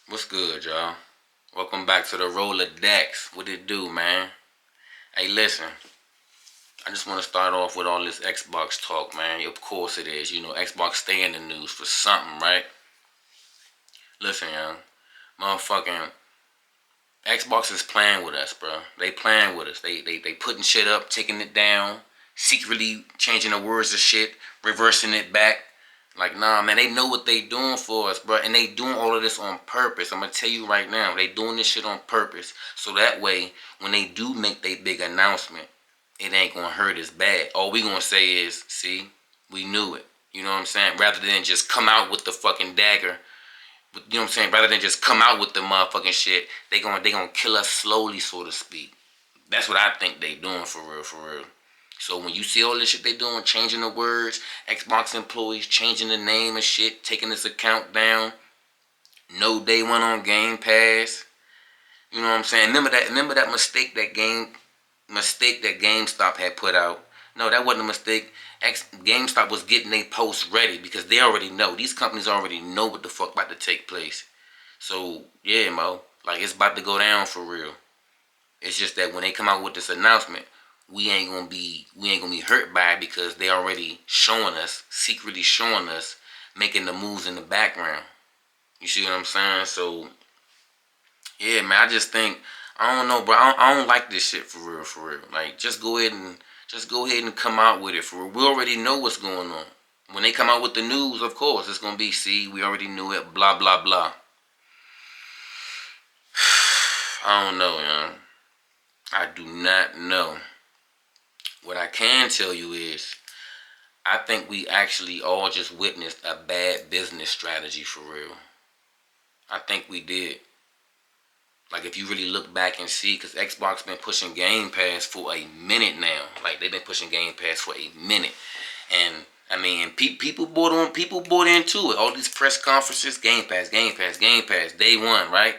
What's good, y'all? Welcome back to the Rolodex. What it do, man? Hey, listen. I just want to start off with all this Xbox talk, man. Of course it is. You know, Xbox stay in the news for something, right? Listen, y'all. Motherfucking Xbox is playing with us, bro. They playing with us. They putting shit up, taking it down, secretly changing the words of shit, reversing it back. Like, nah, man, they know what they doing for us, bro. And they doing all of this on purpose. I'm going to tell you right now, they doing this shit on purpose. So that way, when they do make their big announcement, it ain't going to hurt as bad. All we going to say is, see, we knew it. You know what I'm saying? Rather than just come out with the fucking dagger. You know what I'm saying? Rather than just come out with the motherfucking shit, they gonna kill us slowly, so to speak. That's what I think they doing for real, for real. So when you see all this shit they doing, changing the words, Xbox employees changing the name and shit, taking this account down, no day one on Game Pass. You know what I'm saying? Remember that mistake that GameStop had put out. No, that wasn't a mistake. GameStop was getting their posts ready because they already know. These companies already know what the fuck about to take place. So yeah, Mo, like it's about to go down for real. It's just that when they come out with this announcement, we ain't gonna be hurt by it because they already showing us, secretly showing us, making the moves in the background. You see what I'm saying? So yeah, man, I just think I don't know, bro. I don't like this shit for real, for real. Like just go ahead and come out with it for real. We already know what's going on. When they come out with the news, of course, it's gonna be, see, we already knew it, blah blah blah. I don't know, man. I do not know. What I can tell you is I think we actually all just witnessed a bad business strategy for real. I think we did. Like if you really look back and see, because Xbox been pushing Game Pass for a minute now. Like they've been pushing Game Pass for a minute, and I mean, people bought on, people bought into it. All these press conferences, Game Pass, Game Pass, Game Pass, day one, right?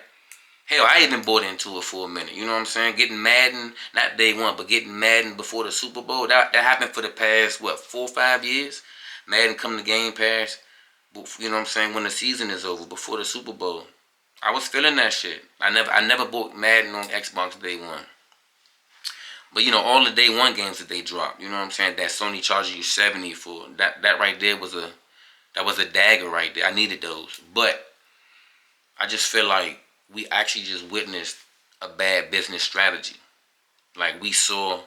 Hell, I even bought into it for a minute. You know what I'm saying? Getting Madden, not day one, but getting Madden before the Super Bowl. That happened for the past, what, 4 or 5 years? Madden come to Game Pass, you know what I'm saying, when the season is over, before the Super Bowl. I was feeling that shit. I never bought Madden on Xbox day one. But you know, all the day one games that they dropped, you know what I'm saying, that Sony charges you 70 for. That right there was a dagger right there. I needed those. But I just feel like we actually just witnessed a bad business strategy. Like we saw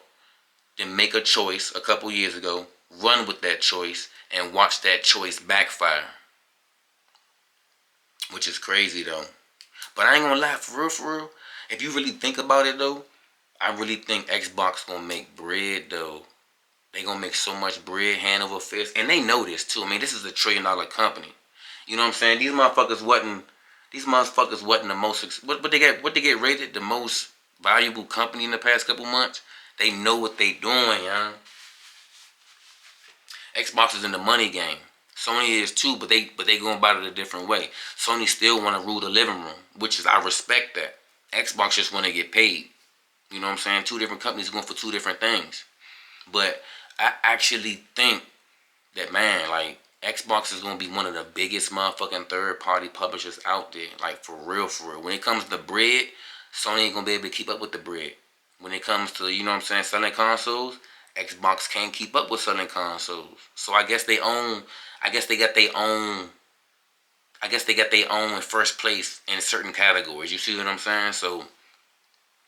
them make a choice a couple years ago, run with that choice, and watch that choice backfire. Which is crazy though. But I ain't gonna lie, for real, if you really think about it though, I really think Xbox gonna make bread though. They gonna make so much bread hand over fist. And they know this too. I mean, this is $1 trillion company. You know what I'm saying? These motherfuckers wasn't the most, what they get rated the most valuable company in the past couple months. They know what they doing, y'all. Xbox is in the money game. Sony is too, but they going about it a different way. Sony still want to rule the living room, which is, I respect that. Xbox just want to get paid. You know what I'm saying? Two different companies going for two different things. But I actually think that, man, like Xbox is gonna be one of the biggest motherfucking third party publishers out there. Like for real, for real. When it comes to bread, Sony ain't gonna be able to keep up with the bread. When it comes to, you know what I'm saying, selling consoles, Xbox can't keep up with selling consoles. So I guess they own I guess they got their own I guess they got their own in first place in certain categories. You see what I'm saying? So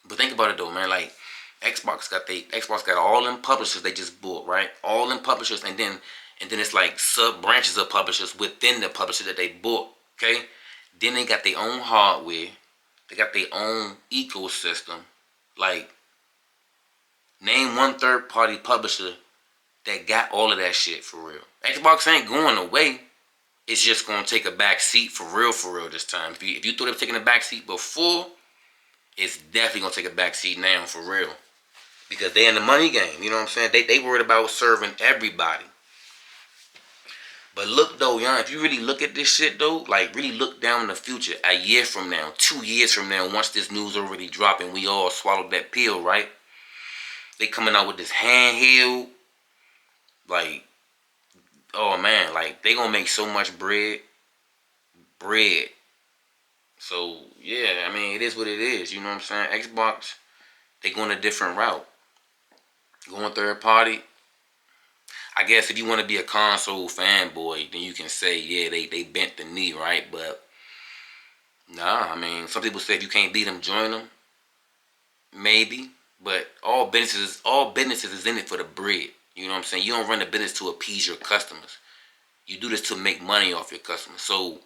but think about it though, man, like Xbox got all them publishers they just bought, right? All them publishers, and then it's like sub branches of publishers within the publisher that they bought. Okay? Then they got their own hardware. They got their own ecosystem. Like, name one third party publisher that got all of that shit for real. Xbox ain't going away. It's just gonna take a back seat for real this time. If you thought it was taking a back seat before, it's definitely gonna take a back seat now for real. Because they in the money game, you know what I'm saying? They worried about serving everybody. But look though, young, if you really look at this shit though, like really look down in the future, a year from now, 2 years from now, once this news already dropped and we all swallowed that pill, right? They coming out with this handheld, like, oh man, like they gonna make so much bread, So yeah, I mean, it is what it is. You know what I'm saying? Xbox, they going a different route. Going third party. I guess if you want to be a console fanboy, then you can say, yeah, they bent the knee, right? But nah, I mean, some people say if you can't beat them, join them. Maybe, but all businesses is in it for the bread. You know what I'm saying? You don't run the business to appease your customers. You do this to make money off your customers. So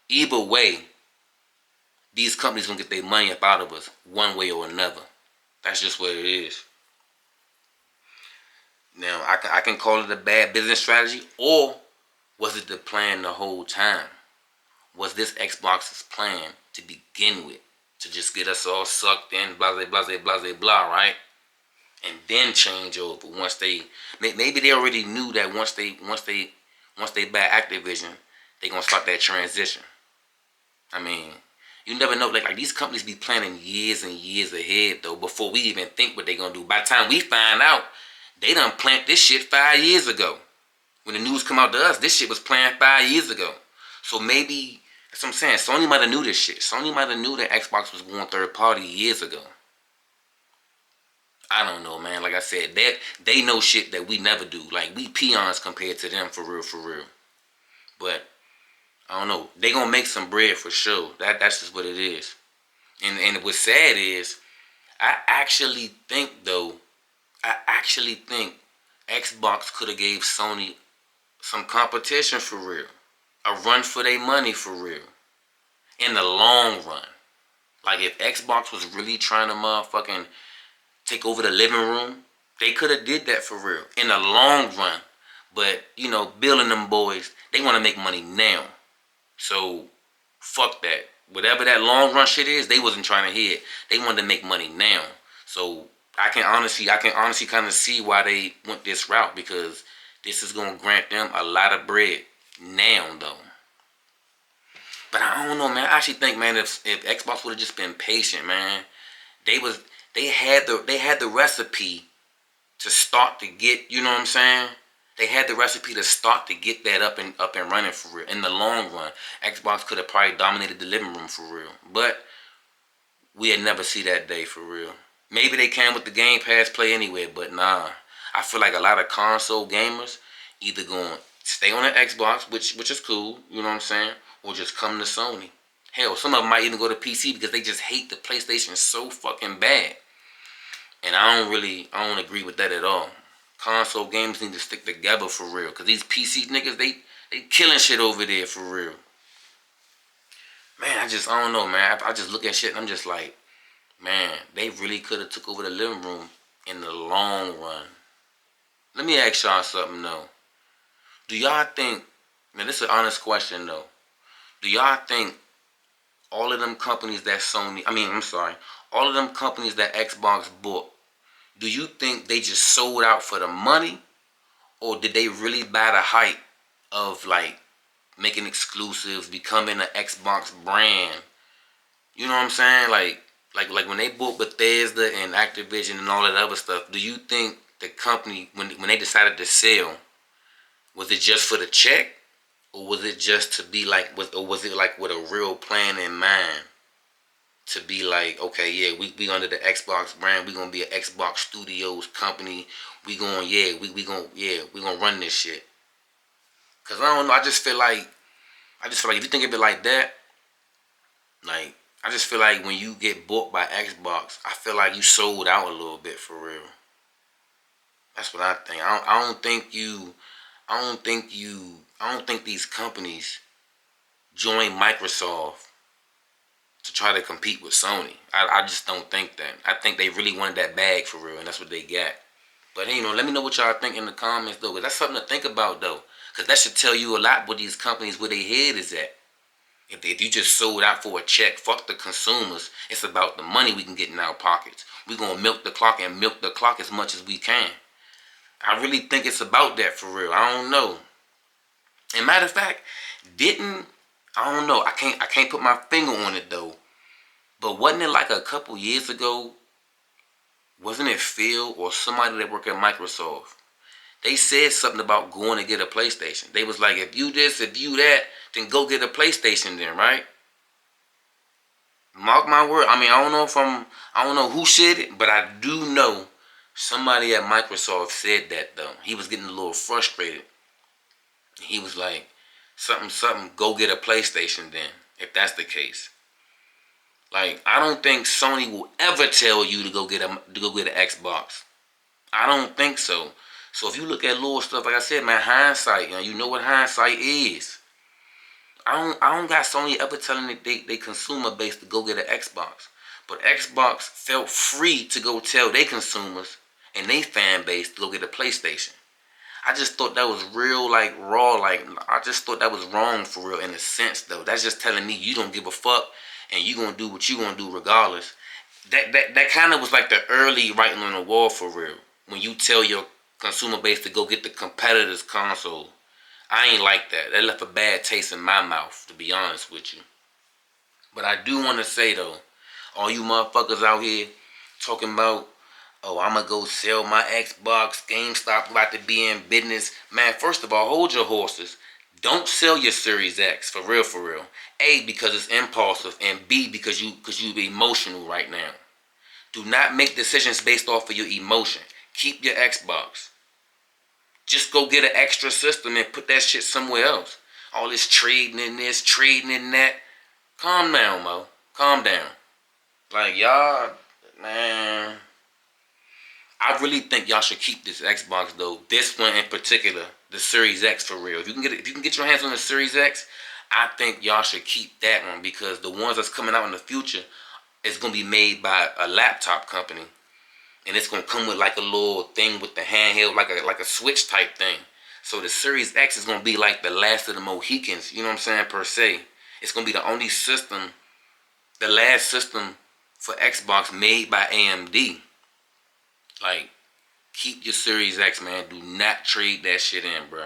either way, these companies gonna get their money up out of us one way or another. That's just what it is. Now I can call it a bad business strategy, or was it the plan the whole time? Was this Xbox's plan to begin with to just get us all sucked in, blah blah blah blah blah blah, right? And then change over once they maybe they already knew that once they buy Activision, they gonna start that transition. I mean, you never know. Like these companies be planning years and years ahead though before we even think what they gonna do. By the time we find out, they done plant this shit 5 years ago. When the news come out to us, this shit was planned 5 years ago. So maybe that's what I'm saying. Sony might have knew this shit. Sony might have knew that Xbox was going third party years ago. I don't know, man. Like I said, they know shit that we never do. Like we peons compared to them, for real, for real. But I don't know. They gonna make some bread for sure. That's just what it is. And what's sad is, I actually think though, Xbox could have gave Sony some competition for real, a run for their money for real, in the long run. Like if Xbox was really trying to motherfucking take over the living room, they could have did that for real in the long run. But building them boys, they want to make money now. So fuck that. Whatever that long run shit is, they wasn't trying to hit. They wanted to make money now. So I can honestly kind of see why they went this route, because this is gonna grant them a lot of bread now though. But I don't know, man. I actually think, man, if Xbox would have just been patient, man, they was they had the recipe to start to get, you know what I'm saying? They had the recipe to start to get that up and running for real. In the long run, Xbox could have probably dominated the living room for real. But we'd never see that day for real. Maybe they can with the Game Pass play anyway, but nah. I feel like a lot of console gamers either going to stay on the Xbox, which is cool, you know what I'm saying, or just come to Sony. Hell, some of them might even go to PC because they just hate the PlayStation so fucking bad. And I don't agree with that at all. Console games need to stick together for real. Cause these PC niggas, they killing shit over there for real. Man, I don't know, man. I just look at shit and I'm just like, man, they really could have took over the living room in the long run. Let me ask y'all something though. Do y'all think, now this is an honest question though. Do y'all think all of them companies that all of them companies that Xbox bought, do you think they just sold out for the money, or did they really buy the hype of like making exclusives, becoming an Xbox brand? You know what I'm saying? Like when they bought Bethesda and Activision and all that other stuff, do you think the company, when they decided to sell, was it just for the check, or was it just to be like, was it like with a real plan in mind? To be like, okay, yeah, we under the Xbox brand. We gonna be an Xbox Studios company. We gonna run this shit. Cause I don't know. I just feel like if you think of it like that, like I just feel like when you get bought by Xbox, I feel like you sold out a little bit for real. That's what I think. I don't think these companies join Microsoft to try to compete with Sony. I just don't think that. I think they really wanted that bag for real, and that's what they got. But let me know what y'all think in the comments though, because that's something to think about though. Because that should tell you a lot what these companies, where their head is at. If you just sold out for a check, fuck the consumers. It's about the money we can get in our pockets. We're going to milk the clock and milk the clock as much as we can. I really think it's about that for real. I don't know. And matter of fact, I don't know. I can't put my finger on it though. But wasn't it like a couple years ago? Wasn't it Phil or somebody that worked at Microsoft? They said something about going to get a PlayStation. They was like, if you this, if you that, then go get a PlayStation then, right? Mark my word. I mean, I don't know who said it, but I do know somebody at Microsoft said that though. He was getting a little frustrated. He was like, something, go get a PlayStation then, if that's the case. Like, I don't think Sony will ever tell you to go get an Xbox. I don't think so. So if you look at little stuff, like I said, man, hindsight, you know what hindsight is. I don't got Sony ever telling they consumer base to go get an Xbox. But Xbox felt free to go tell their consumers and they fan base to go get a PlayStation. I just thought that was real, like, raw. Like, I just thought that was wrong for real in a sense, though. That's just telling me you don't give a fuck and you gonna do what you gonna do regardless. That kind of was like the early writing on the wall for real. When you tell your consumer base to go get the competitor's console. I ain't like that. That left a bad taste in my mouth, to be honest with you. But I do want to say, though, all you motherfuckers out here talking about, oh, I'm going to go sell my Xbox, GameStop about to be in business. Man, first of all, hold your horses. Don't sell your Series X, for real, for real. A, because it's impulsive, and B, because you emotional right now. Do not make decisions based off of your emotion. Keep your Xbox. Just go get an extra system and put that shit somewhere else. All this trading in this, trading in that. Calm down, Mo. Calm down. Like, y'all, man. I really think y'all should keep this Xbox though. This one in particular, the Series X for real. If you can get your hands on the Series X, I think y'all should keep that one because the ones that's coming out in the future is gonna be made by a laptop company. And it's gonna come with like a little thing with the handheld, like a switch type thing. So the Series X is gonna be like the last of the Mohicans, you know what I'm saying, per se. It's gonna be the only system, the last system for Xbox made by AMD. Like, keep your Series X, man. Do not trade that shit in, bro.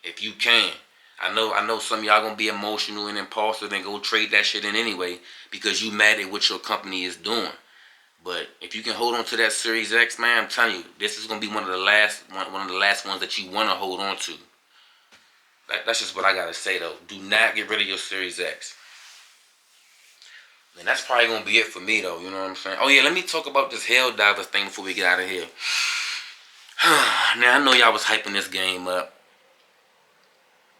If you can. I know some of y'all gonna be emotional and impulsive and go trade that shit in anyway because you mad at what your company is doing. But if you can hold on to that Series X, man, I'm telling you, this is gonna be one of the last ones that you wanna hold on to. That's just what I gotta say though. Do not get rid of your Series X. And that's probably gonna be it for me though. You know what I'm saying? Oh yeah, let me talk about this Helldivers thing before we get out of here. Now I know y'all was hyping this game up.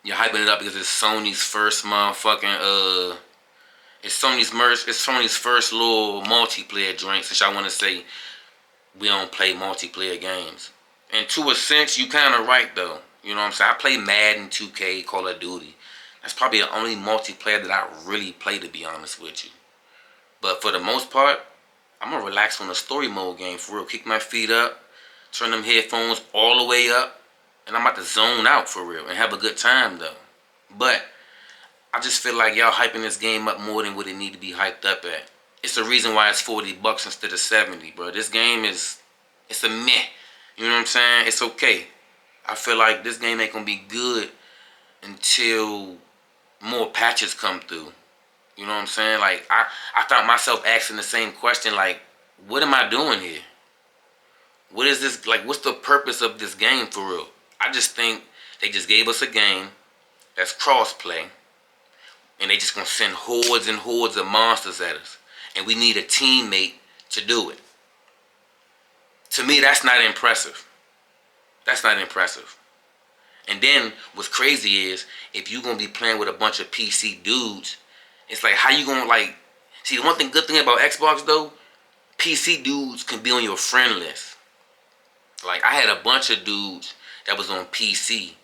You're hyping it up because it's Sony's first motherfucking It's Sony's first little multiplayer joint. Since I want to say we don't play multiplayer games, and to a sense, you kind of right though. You know what I'm saying? I play Madden, 2K, Call of Duty. That's probably the only multiplayer that I really play, to be honest with you. But for the most part, I'm gonna relax on the story mode game for real. Kick my feet up, turn them headphones all the way up, and I'm about to zone out for real and have a good time though. But I just feel like y'all hyping this game up more than what it need to be hyped up at. It's the reason why it's $40 instead of 70, bro. This game it's a meh. You know what I'm saying? It's okay. I feel like this game ain't gonna be good until more patches come through. You know what I'm saying? Like I found myself asking the same question, like, what am I doing here? What is this, like, what's the purpose of this game for real? I just think they just gave us a game that's cross-play. And they just gonna send hordes and hordes of monsters at us. And we need a teammate to do it. To me, that's not impressive. That's not impressive. And then what's crazy is if you gonna be playing with a bunch of PC dudes, it's like how you gonna like see the good thing about Xbox though, PC dudes can be on your friend list. Like I had a bunch of dudes that was on PC,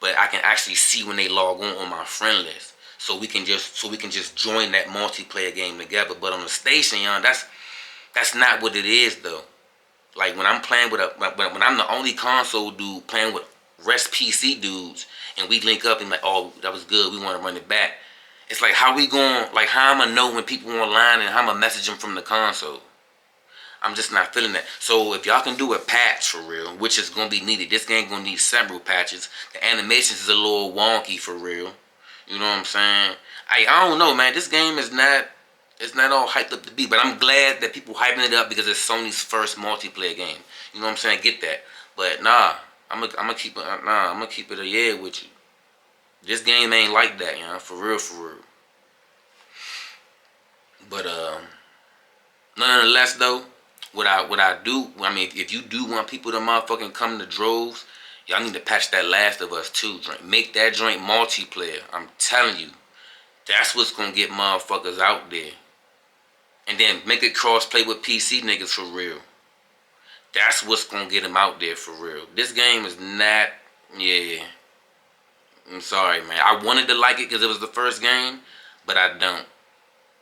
but I can actually see when they log on my friend list. So we can just join that multiplayer game together. But on the station, that's not what it is though. Like when I'm playing with when I'm the only console dude playing with rest PC dudes, and we link up and like, oh, that was good, we want to run it back. It's like how I'm gonna know when people are online and how I'm gonna message them from the console. I'm just not feeling that. So if y'all can do a patch for real, which is gonna be needed, this game gonna need several patches. The animations is a little wonky for real. You know what I'm saying? I don't know, man. This game is not all hyped up to be, but I'm glad that people hyping it up because it's Sony's first multiplayer game. You know what I'm saying? Get that. But nah, I'm gonna keep it a yeah with you. This game ain't like that, you know, for real, for real. But Nonetheless, though, what I do, I mean, if you do want people to motherfucking come to droves, y'all need to patch that Last of Us 2 joint. Make that joint multiplayer. I'm telling you, that's what's gonna get motherfuckers out there. And then make it cross-play with PC niggas for real. That's what's gonna get them out there for real. This game is not, yeah. I'm sorry, man. I wanted to like it because it was the first game, but I don't.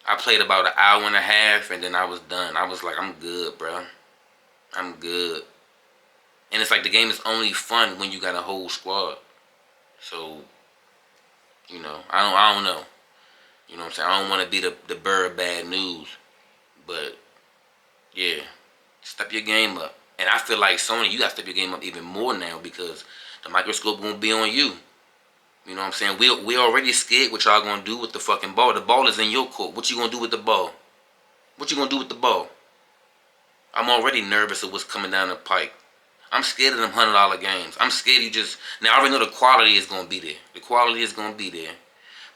I played about an hour and a half and then I was done. I was like, I'm good, bro. I'm good. And it's like the game is only fun when you got a whole squad. So, I don't know. You know what I'm saying? I don't want to be the bird of bad news. But, yeah. Step your game up. And I feel like Sony, you got to step your game up even more now because the microscope won't be on you. You know what I'm saying? We already scared what y'all gonna do with the fucking ball. The ball is in your court. What you gonna do with the ball? What you gonna do with the ball? I'm already nervous of what's coming down the pike. I'm scared of them $100 games. I'm scared you just now. I already know the quality is gonna be there. The quality is gonna be there,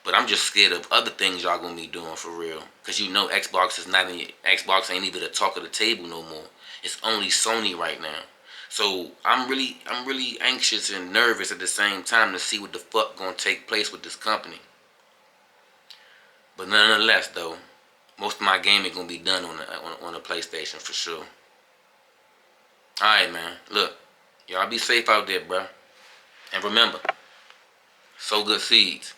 but I'm just scared of other things y'all gonna be doing for real. Cause you know Xbox is not in. Xbox ain't even the talk of the table no more. It's only Sony right now. So I'm really anxious and nervous at the same time to see what the fuck gonna take place with this company. But nonetheless, though, most of my gaming gonna be done on the PlayStation for sure. All right, man. Look, y'all be safe out there, bro. And remember, sow good seeds.